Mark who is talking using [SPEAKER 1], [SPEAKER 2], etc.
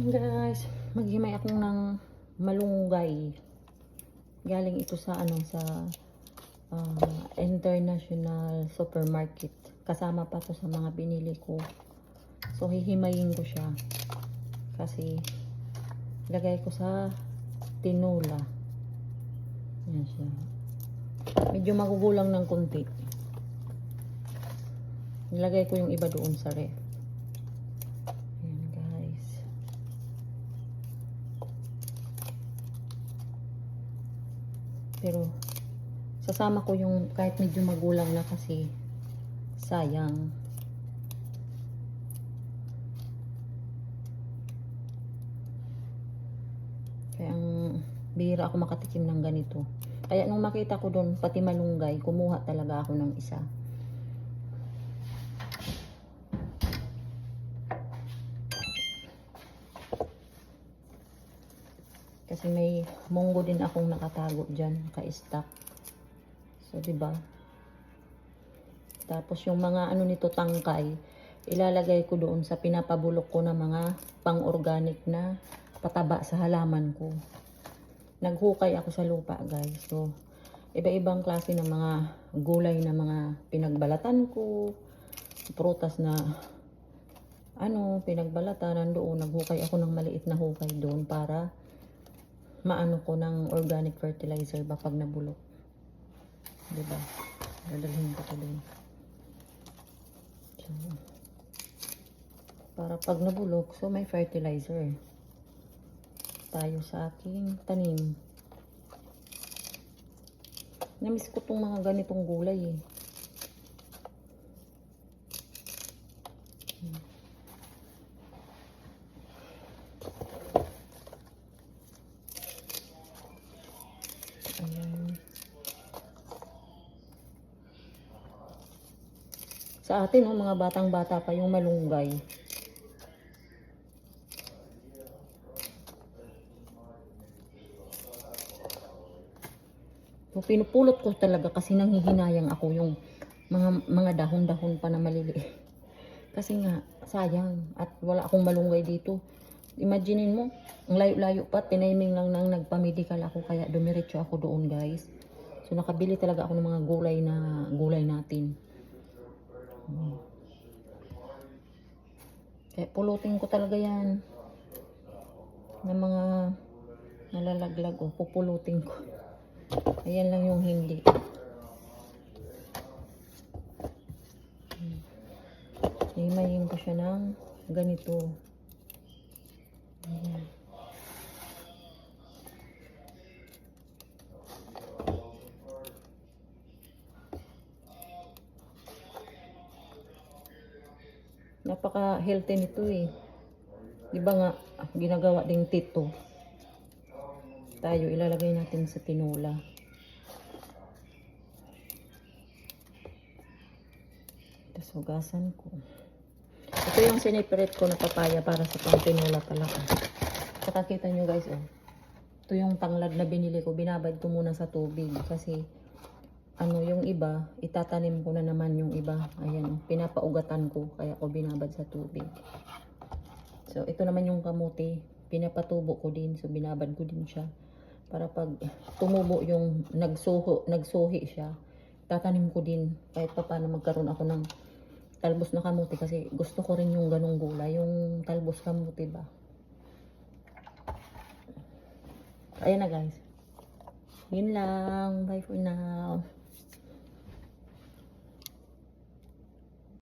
[SPEAKER 1] Guys, maghimay ako ng malunggay. Galing ito sa international supermarket. Kasama pa to sa mga binili ko. So hihimayin ko siya. Kasi lagay ko sa tinola. Yan siya. Medyo magugulang ng konti. Nilagay ko yung iba doon sa ref. Pero sasama ko yung kahit medyo magulang na kasi sayang. Kaya ang bihira ako makatikim ng ganito. Kaya nung makita ko doon pati malunggay, kumuha talaga ako ng isa. Kasi may munggo din akong nakatago dyan, naka-stack. So, diba? Tapos yung mga nito tangkay, ilalagay ko doon sa pinapabulok ko na mga pang-organic na pataba sa halaman ko. Naghukay ako sa lupa, guys. So, iba-ibang klase ng mga gulay na mga pinagbalatan ko. Prutas na pinagbalatan. Nandoon, naghukay ako ng maliit na hukay doon para maano ko ng organic fertilizer ba pag nabulok. Diba? Dadalhin ko ito din. So, para pag nabulok, so may fertilizer tayo sa aking tanim. Namiss ko tong mga ganitong gulay eh. Ayan. Sa atin, mga batang-bata pa yung malunggay. So, pinupulot ko talaga kasi nanghihinayang ako yung mga dahon-dahon pa na maliliit. Kasi nga, sayang. At wala akong malunggay dito. Imaginein mo, ang layo-layo pa, tiniming lang nang nagpa-medical ako, kaya dumiretso ako doon, guys. So, nakabili talaga ako ng mga gulay natin. Kaya pulutin ko talaga yan. Ng mga nalalaglag, pupulutin ko. Ayan lang yung hindi. Himayin ko siya ng ganito. Ayan. Napaka-healthy nito eh. Diba nga, ginagawa ding tito. Tayo, ilalagay natin sa tinola. Tapos hugasan ko. Ito yung siniprate ko na papaya para sa pang tinola talaga. Saka kita nyo guys, ito yung tanglad na binili ko. Binabad ko muna sa tubig kasi yung iba, itatanim ko na naman yung iba. Ayan, pinapaugatan ko. Kaya ko binabad sa tubig. So, ito naman yung kamuti. Pinapatubo ko din. So, binabad ko din siya. Para pag tumubo yung nagsuhi siya, tatanim ko din. Kahit pa paano magkaroon ako ng talbos na kamuti. Kasi gusto ko rin yung ganong gulay. Yung talbos kamuti ba. Ayan na guys. Yun lang. Bye for now.